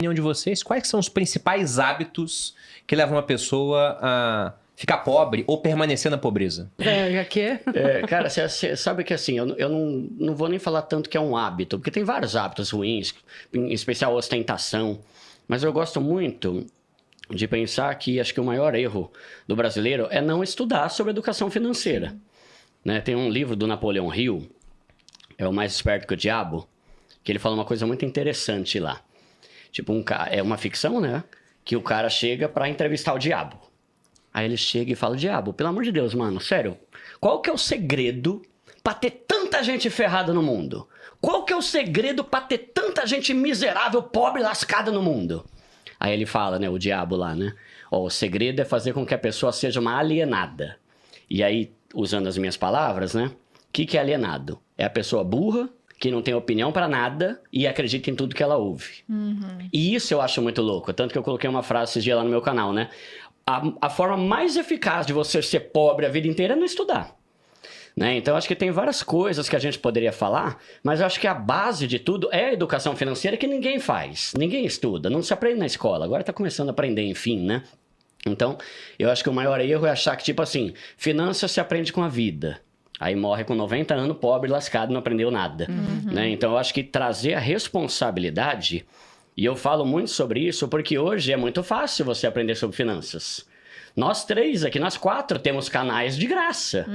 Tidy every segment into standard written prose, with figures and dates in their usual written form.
opinião de vocês, quais são os principais hábitos que levam uma pessoa a ficar pobre ou permanecer na pobreza? Cara, você sabe que assim, eu não vou nem falar tanto que é um hábito, porque tem vários hábitos ruins, em especial ostentação, mas eu gosto muito de pensar que acho que o maior erro do brasileiro é não estudar sobre educação financeira. Né? Tem um livro do Napoleão Hill, é o Mais Esperto que o Diabo, que ele fala uma coisa muito interessante lá. Tipo, é uma ficção, né? Que o cara chega pra entrevistar o diabo. Aí ele chega e fala, diabo, pelo amor de Deus, mano, sério, qual que é o segredo pra ter tanta gente ferrada no mundo? Qual que é o segredo pra ter tanta gente miserável, pobre, lascada no mundo? Aí ele fala, né, o diabo lá, né? Ó, o segredo é fazer com que a pessoa seja uma alienada. E aí, usando as minhas palavras, né? O que é alienado? É a pessoa burra, que não tem opinião pra nada e acredita em tudo que ela ouve. E isso eu acho muito louco. Tanto que eu coloquei uma frase esses dias lá no meu canal, né? A forma mais eficaz de você ser pobre a vida inteira é não estudar. Né? Então, acho que tem várias coisas que a gente poderia falar, mas eu acho que a base de tudo é a educação financeira que ninguém faz. Ninguém estuda, não se aprende na escola. Agora tá começando a aprender, enfim, né? Então, eu acho que o maior erro é achar que, tipo assim, finanças se aprende com a vida. Aí morre com 90 anos, pobre, lascado, não aprendeu nada. Né? Então, eu acho que trazer a responsabilidade, e eu falo muito sobre isso porque hoje é muito fácil você aprender sobre finanças. Nós três aqui, nós quatro, temos canais de graça.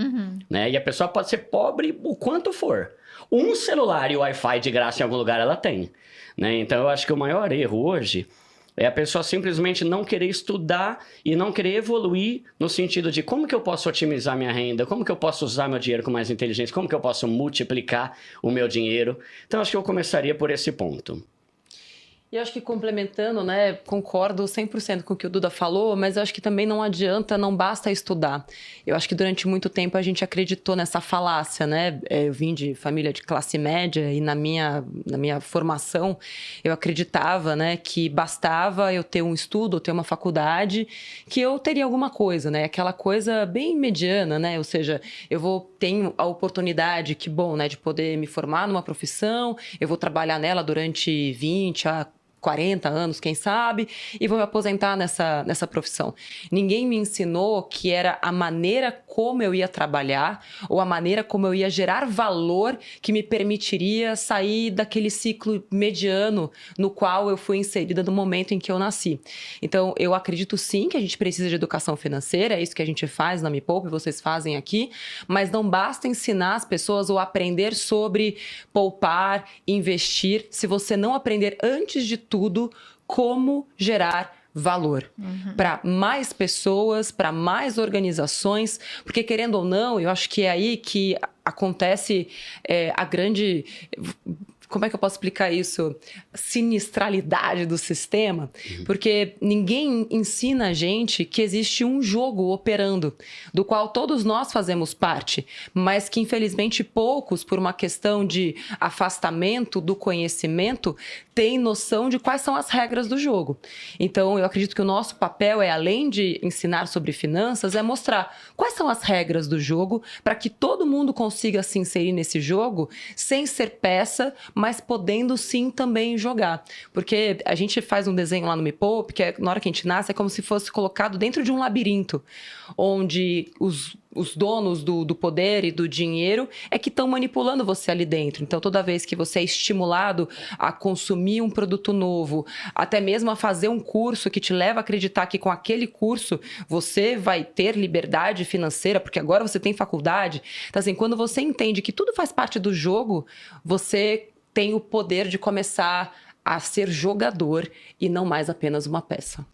Né? E a pessoa pode ser pobre o quanto for. Um celular e o Wi-Fi de graça em algum lugar ela tem. Né? Então, eu acho que o maior erro hoje é a pessoa simplesmente não querer estudar e não querer evoluir no sentido de como que eu posso otimizar minha renda, como que eu posso usar meu dinheiro com mais inteligência, como que eu posso multiplicar o meu dinheiro. Então, acho que eu começaria por esse ponto. E eu acho que complementando, né, concordo 100% com o que o Duda falou, mas eu acho que também não adianta, não basta estudar. Eu acho que durante muito tempo a gente acreditou nessa falácia, né? Eu vim de família de classe média e na minha formação eu acreditava, né, que bastava eu ter um estudo, ou ter uma faculdade, que eu teria alguma coisa, né? Aquela coisa bem mediana, né? Ou seja, tenho a oportunidade, que bom, né, de poder me formar numa profissão, eu vou trabalhar nela durante 20 a 40 anos, quem sabe, e vou me aposentar nessa profissão. Ninguém me ensinou que era a maneira como eu ia trabalhar ou a maneira como eu ia gerar valor que me permitiria sair daquele ciclo mediano no qual eu fui inserida no momento em que eu nasci. Então, eu acredito sim que a gente precisa de educação financeira, é isso que a gente faz na Me Poupe, vocês fazem aqui, mas não basta ensinar as pessoas ou aprender sobre poupar, investir, se você não aprender antes de tudo como gerar valor para mais pessoas, para mais organizações, porque querendo ou não, eu acho que é aí que acontece a grande... Como é que eu posso explicar isso? Sinistralidade do sistema, porque ninguém ensina a gente que existe um jogo operando, do qual todos nós fazemos parte, mas que infelizmente poucos, por uma questão de afastamento do conhecimento, têm noção de quais são as regras do jogo. Então, eu acredito que o nosso papel é, além de ensinar sobre finanças, é mostrar quais são as regras do jogo para que todo mundo consiga se inserir nesse jogo sem ser peça, mas podendo sim também jogar. Porque a gente faz um desenho lá no Me Poupe, que na hora que a gente nasce é como se fosse colocado dentro de um labirinto, onde os donos do poder e do dinheiro é que estão manipulando você ali dentro. Então, toda vez que você é estimulado a consumir um produto novo, até mesmo a fazer um curso que te leva a acreditar que com aquele curso você vai ter liberdade financeira, porque agora você tem faculdade. Então, assim, quando você entende que tudo faz parte do jogo, você tem o poder de começar a ser jogador e não mais apenas uma peça.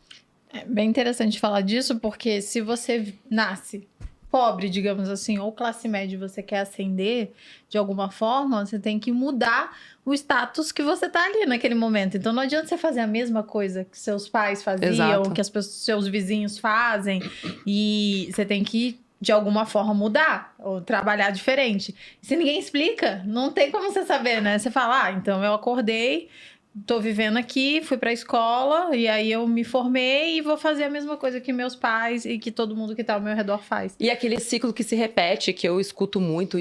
É bem interessante falar disso, porque se você nasce pobre, digamos assim, ou classe média, você quer ascender de alguma forma, você tem que mudar o status que você tá ali naquele momento. Então não adianta você fazer a mesma coisa que seus pais faziam, Exato. que seus vizinhos fazem, e você tem que de alguma forma mudar ou trabalhar diferente. Se ninguém explica, não tem como você saber, né? Você fala, então eu acordei, tô vivendo aqui, fui pra escola, e aí eu me formei e vou fazer a mesma coisa que meus pais e que todo mundo que tá ao meu redor faz. E aquele ciclo que se repete, que eu escuto muito,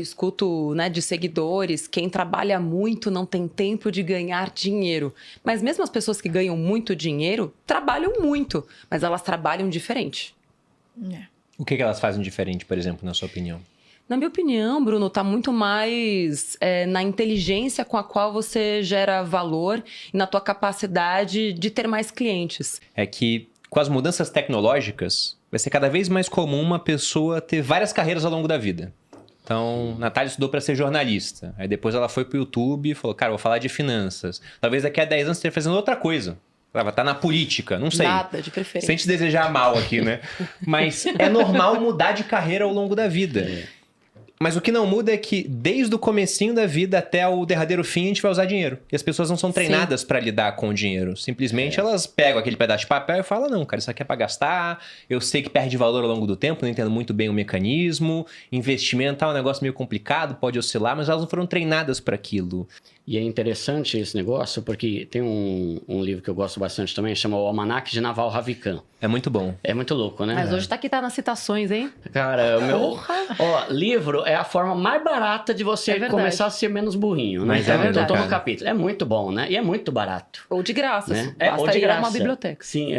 né, de seguidores, quem trabalha muito não tem tempo de ganhar dinheiro. Mas mesmo as pessoas que ganham muito dinheiro, trabalham muito, mas elas trabalham diferente. É. O que elas fazem diferente, por exemplo, na sua opinião? Na minha opinião, Bruno, tá muito mais na inteligência com a qual você gera valor e na tua capacidade de ter mais clientes. É que com as mudanças tecnológicas, vai ser cada vez mais comum uma pessoa ter várias carreiras ao longo da vida. Então, Natália estudou para ser jornalista. Aí depois ela foi pro YouTube e falou, cara, vou falar de finanças. Talvez daqui a 10 anos você esteja fazendo outra coisa. Ela vai estar na política, não sei. Nada, de preferência. Sem te desejar mal aqui, né? Mas é normal mudar de carreira ao longo da vida. Mas o que não muda é que desde o comecinho da vida até o derradeiro fim a gente vai usar dinheiro. E as pessoas não são treinadas para lidar com o dinheiro. Simplesmente elas pegam aquele pedaço de papel e falam, não, cara, isso aqui é para gastar. Eu sei que perde valor ao longo do tempo, não entendo muito bem o mecanismo. Investimento é um negócio meio complicado, pode oscilar, mas elas não foram treinadas para aquilo. E é interessante esse negócio, porque tem um livro que eu gosto bastante também, chama O Almanaque de Naval Ravikant. É muito bom. É muito louco, né? Mas hoje tá nas citações, hein? Cara, o meu... Ó, livro é a forma mais barata de você começar a ser menos burrinho, né? Mas é então, verdade, eu tô no cara. capítulo. É muito bom, né? E é muito barato. Ou de graça. Né? Basta ou de ir graça. a uma biblioteca. Sim,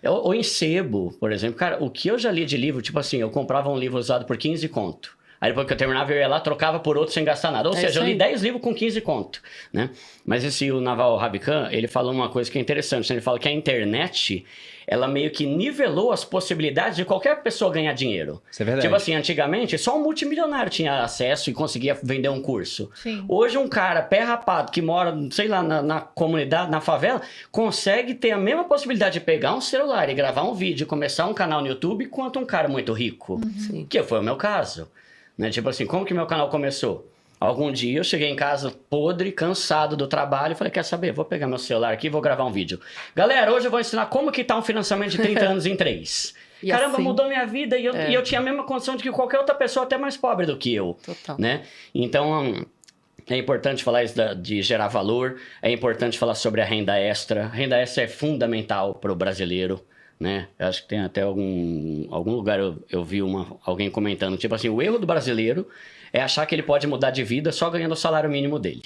ou em sebo, por exemplo. Cara, o que eu já li de livro, tipo assim, eu comprava um livro usado por 15 conto. Aí depois que eu terminava, eu ia lá, trocava por outro sem gastar nada. Ou seja, eu li 10 livros com 15 conto, né? Mas o Naval Ravikant, ele falou uma coisa que é interessante. Ele fala que a internet, ela meio que nivelou as possibilidades de qualquer pessoa ganhar dinheiro. Isso é verdade. Tipo assim, antigamente, só um multimilionário tinha acesso e conseguia vender um curso. Sim. Hoje, um cara pé rapado que mora, sei lá, na comunidade, na favela, consegue ter a mesma possibilidade de pegar um celular e gravar um vídeo e começar um canal no YouTube quanto um cara muito rico. Sim. Que foi o meu caso. Né? Tipo assim, como que meu canal começou? Algum dia eu cheguei em casa podre, cansado do trabalho e falei, quer saber? Vou pegar meu celular aqui e vou gravar um vídeo. Galera, hoje eu vou ensinar como que tá um financiamento de 30 anos em 3. E Caramba, assim, mudou minha vida e eu tinha a mesma condição de que qualquer outra pessoa, até mais pobre do que eu. Total. Né? Então, é importante falar isso de gerar valor, é importante falar sobre a renda extra. A renda extra é fundamental para o brasileiro. Né? Eu acho que tem até algum lugar eu vi alguém comentando, tipo assim, o erro do brasileiro é achar que ele pode mudar de vida só ganhando o salário mínimo dele.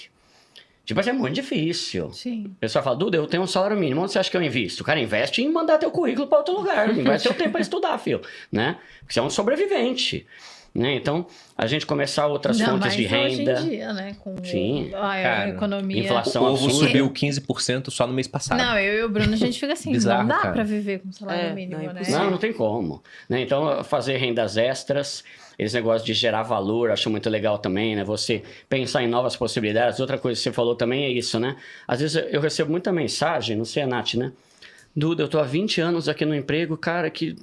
Tipo assim, é muito difícil. Sim. O pessoal fala, Duda, eu tenho um salário mínimo, onde você acha que eu invisto? O cara investe em mandar teu currículo para outro lugar, investe seu tempo para estudar, filho, né? Porque você é um sobrevivente. Né? Então, a gente começar outras fontes de renda. Hoje em dia, né? Com Sim, a economia. inflação O ovo absurda. subiu 15% só no mês passado. Não, eu e o Bruno, a gente fica assim, Bizarro, não dá cara. pra viver com salário mínimo, não é né? impossível. Não tem como. Né? Então, fazer rendas extras, esse negócio de gerar valor, acho muito legal também, né? Você pensar em novas possibilidades. Outra coisa que você falou também é isso, né? Às vezes eu recebo muita mensagem, não sei a Nath, né? Duda, eu tô há 20 anos aqui no emprego, cara, que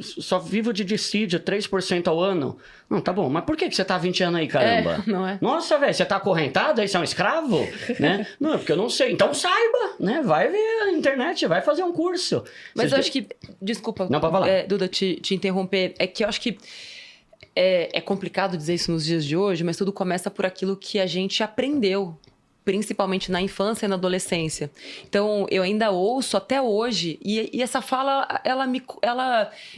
só vivo de dissídio, 3% ao ano. Não, tá bom, mas por que você tá há 20 anos aí, caramba? Não é? Nossa, velho, você tá acorrentado aí, você é um escravo? Né? Não, é porque eu não sei. Então saiba, né? Vai ver a internet, vai fazer um curso. Mas Você eu acho que... Desculpa, Não, pode falar. Duda, te interromper. É que eu acho que é complicado dizer isso nos dias de hoje, mas tudo começa por aquilo que a gente aprendeu, principalmente na infância e na adolescência. Então, eu ainda ouço até hoje, e essa fala, ela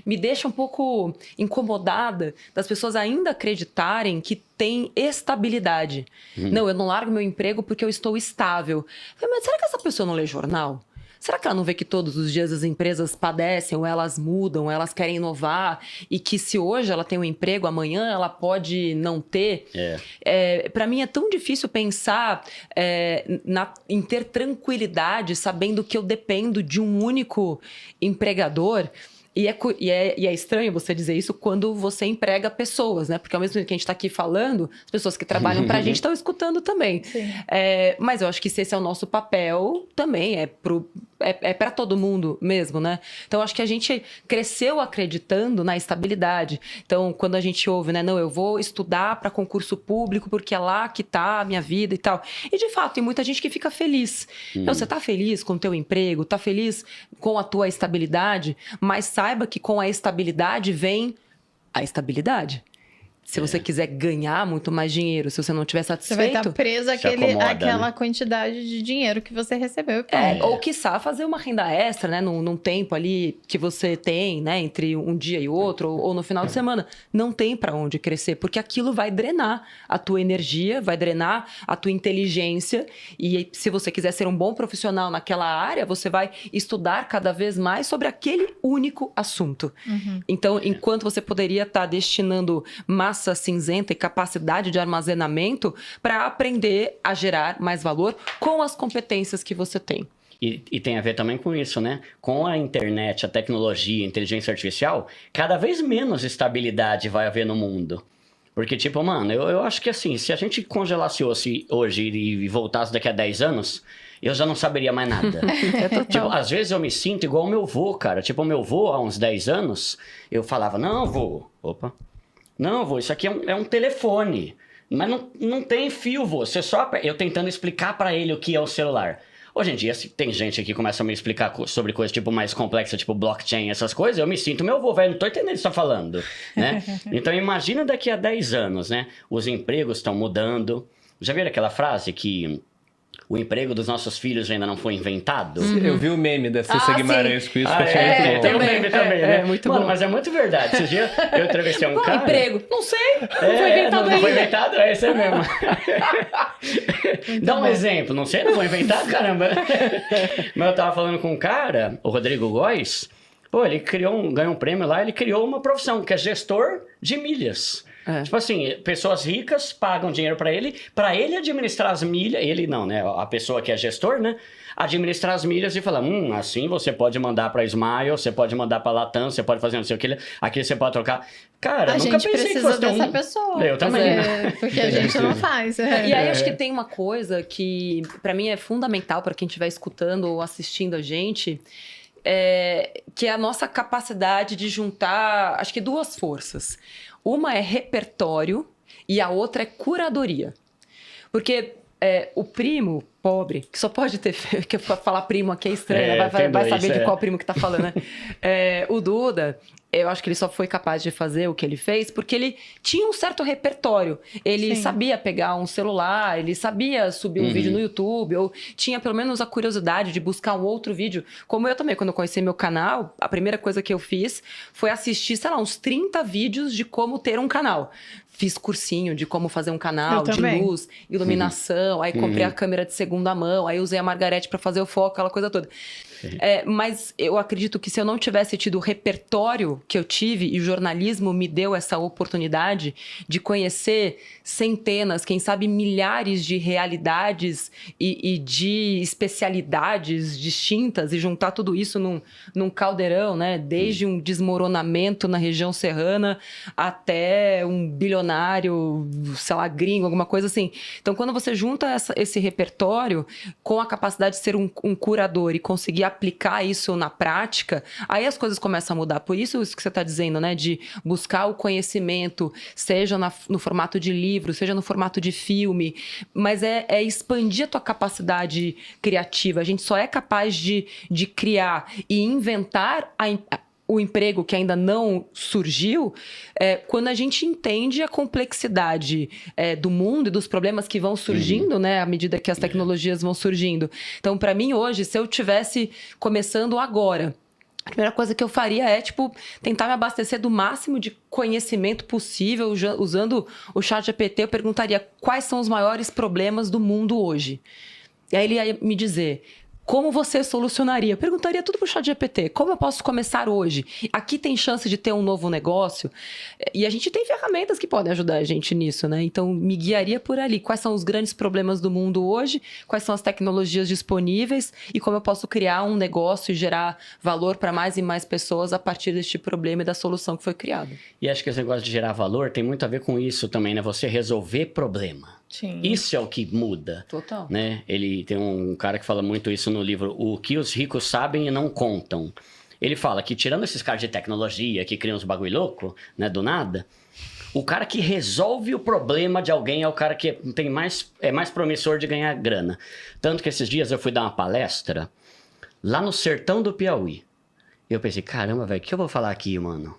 me deixa um pouco incomodada das pessoas ainda acreditarem que tem estabilidade. Não, eu não largo meu emprego porque eu estou estável. Mas será que essa pessoa não lê jornal? Será que ela não vê que todos os dias as empresas padecem, ou elas mudam, ou elas querem inovar, e que se hoje ela tem um emprego, amanhã ela pode não ter? Para mim é tão difícil pensar em ter tranquilidade, sabendo que eu dependo de um único empregador. E é estranho você dizer isso quando você emprega pessoas, né? Porque ao mesmo tempo que a gente está aqui falando, as pessoas que trabalham para a gente estão escutando também. Mas eu acho que se esse é o nosso papel, também é para todo mundo mesmo, né? Então, eu acho que a gente cresceu acreditando na estabilidade. Então, quando a gente ouve, né? Não, eu vou estudar para concurso público porque é lá que tá a minha vida e tal. E, de fato, tem muita gente que fica feliz. Então, você tá feliz com o teu emprego, tá feliz com a tua estabilidade, mas saiba que com a estabilidade vem a estabilidade. Se você quiser ganhar muito mais dinheiro, se você não estiver Você vai satisfeito... estar preso àquela quantidade de dinheiro que você recebeu. Ou quiçá fazer uma renda extra, né? Num tempo ali que você tem, né? Entre um dia e outro, ou no final de semana. Não tem para onde crescer, porque aquilo vai drenar a tua energia, vai drenar a tua inteligência. E se você quiser ser um bom profissional naquela área, você vai estudar cada vez mais sobre aquele único assunto. Então, enquanto você poderia estar destinando massa cinzenta e capacidade de armazenamento para aprender a gerar mais valor com as competências que você tem. E tem a ver também com isso, né? Com a internet, a tecnologia, a inteligência artificial, cada vez menos estabilidade vai haver no mundo. Porque, tipo, mano, eu acho que assim, se a gente congelasse hoje e voltasse daqui a 10 anos, eu já não saberia mais nada. Tipo, às vezes eu me sinto igual o meu vô, cara. Tipo, o meu vô, há uns 10 anos, eu falava, não, vô, isso aqui é um telefone. Mas não tem fio, vô. Você só... Eu tentando explicar pra ele o que é o celular. Hoje em dia, se tem gente que começa a me explicar sobre coisas tipo mais complexas, tipo blockchain, essas coisas, eu me sinto meu vô, velho, não tô entendendo o que você tá falando, né? Então, imagina daqui a 10 anos, né? Os empregos estão mudando. Já viram aquela frase que o emprego dos nossos filhos ainda não foi inventado? Eu vi o meme da Cissa Guimarães com isso, que eu achei muito bom. Tem o meme também, né? Muito Mano, bom. mas é muito verdade. Esses dias eu entrevistei um Qual cara... emprego? Não sei. Não foi inventado ainda. Não foi inventado? É esse mesmo. Dá um exemplo. Não sei, não foi inventado, caramba. Mas eu tava falando com um cara, o Rodrigo Góes. Pô, ele ganhou um prêmio lá, ele criou uma profissão, que é gestor de milhas. Tipo assim, pessoas ricas pagam dinheiro pra ele administrar as milhas, ele não, né, a pessoa que é gestor, né, administrar as milhas e falar, assim você pode mandar pra Smile, você pode mandar pra Latam, você pode fazer não sei o que, aqui você pode trocar. Cara, A nunca gente pensei que precisa fosse dessa pessoa. Eu também. Porque a gente não faz. E aí acho que tem uma coisa que pra mim é fundamental pra quem estiver escutando ou assistindo a gente, que é a nossa capacidade de juntar, acho que duas forças. Uma é repertório e a outra é curadoria. Porque o primo pobre, que só pode ter... que falar primo aqui é estranho, né? vai saber de qual primo que tá falando, né? O Duda... Eu acho que ele só foi capaz de fazer o que ele fez porque ele tinha um certo repertório. Ele sabia pegar um celular, ele sabia subir um vídeo no YouTube, ou tinha pelo menos a curiosidade de buscar um outro vídeo. Como eu também, quando eu conheci meu canal, a primeira coisa que eu fiz foi assistir, sei lá, uns 30 vídeos de como ter um canal. Fiz cursinho de como fazer um canal, de luz, iluminação, aí comprei a câmera de segunda mão, aí usei a Margarete para fazer o foco, aquela coisa toda. Mas eu acredito que se eu não tivesse tido o repertório que eu tive, e o jornalismo me deu essa oportunidade de conhecer centenas, quem sabe milhares de realidades e de especialidades distintas e juntar tudo isso num caldeirão, né? Desde um desmoronamento na região serrana até um bilionário, sei lá, gringo, alguma coisa assim. Então, quando você junta esse repertório com a capacidade de ser um curador e conseguir aplicar isso na prática, aí as coisas começam a mudar. Por isso que você está dizendo, né? De buscar o conhecimento, seja no formato de livro, seja no formato de filme, mas é expandir a tua capacidade criativa. A gente só é capaz de criar e inventar o emprego que ainda não surgiu, quando a gente entende a complexidade do mundo e dos problemas que vão surgindo, né, à medida que as tecnologias vão surgindo. Então, para mim, hoje, se eu tivesse começando agora, a primeira coisa que eu faria é, tentar me abastecer do máximo de conhecimento possível, usando o ChatGPT. Eu perguntaria quais são os maiores problemas do mundo hoje. E aí ele ia me dizer... Como você solucionaria? Eu perguntaria tudo pro ChatGPT. Como eu posso começar hoje? Aqui tem chance de ter um novo negócio? E a gente tem ferramentas que podem ajudar a gente nisso, né? Então, me guiaria por ali. Quais são os grandes problemas do mundo hoje? Quais são as tecnologias disponíveis? E como eu posso criar um negócio e gerar valor para mais e mais pessoas a partir deste problema e da solução que foi criada? E acho que esse negócio de gerar valor tem muito a ver com isso também, né? Você resolver problema. Sim. Isso é o que muda. Total. Né? Ele tem um cara que fala muito isso no livro O que os ricos sabem e não contam. Ele fala que tirando esses caras de tecnologia que criam uns bagulho louco, né, do nada, o cara que resolve o problema de alguém é o cara que é mais promissor de ganhar grana. Tanto que esses dias eu fui dar uma palestra lá no sertão do Piauí. E eu pensei, caramba, velho, o que eu vou falar aqui, mano?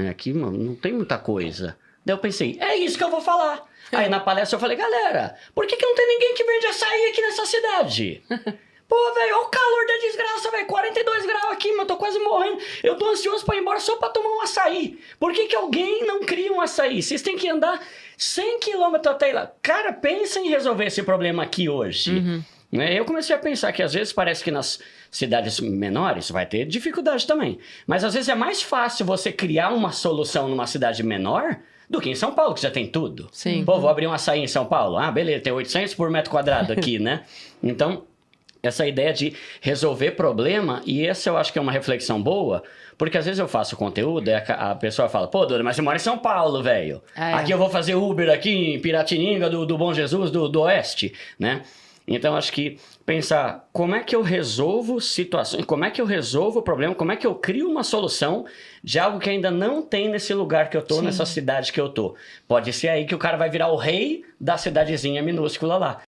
Aqui, mano, não tem muita coisa. Daí eu pensei, é isso que eu vou falar. Aí na palestra eu falei, galera, por que não tem ninguém que vende açaí aqui nessa cidade? Pô, velho, olha o calor da desgraça, velho. 42 graus aqui, mas eu tô quase morrendo. Eu tô ansioso pra ir embora só pra tomar um açaí. Por que alguém não cria um açaí? Vocês têm que andar 100 quilômetros até lá. Cara, pensa em resolver esse problema aqui hoje. Eu comecei a pensar que às vezes parece que nas cidades menores vai ter dificuldade também. Mas às vezes é mais fácil você criar uma solução numa cidade menor do que em São Paulo, que já tem tudo. Sim. Pô, vou abrir um açaí em São Paulo. Ah, beleza, tem 800 por metro quadrado aqui, né? Então, essa ideia de resolver problema, e essa eu acho que é uma reflexão boa, porque às vezes eu faço conteúdo e a pessoa fala, pô, Duda, mas você mora em São Paulo, velho. Aqui eu vou fazer Uber aqui em Piratininga, do Bom Jesus, do Oeste, né? Então, acho que pensar como é que eu resolvo situações, como é que eu resolvo o problema, como é que eu crio uma solução de algo que ainda não tem nesse lugar que eu tô, nessa cidade que eu tô. Pode ser aí que o cara vai virar o rei da cidadezinha minúscula lá.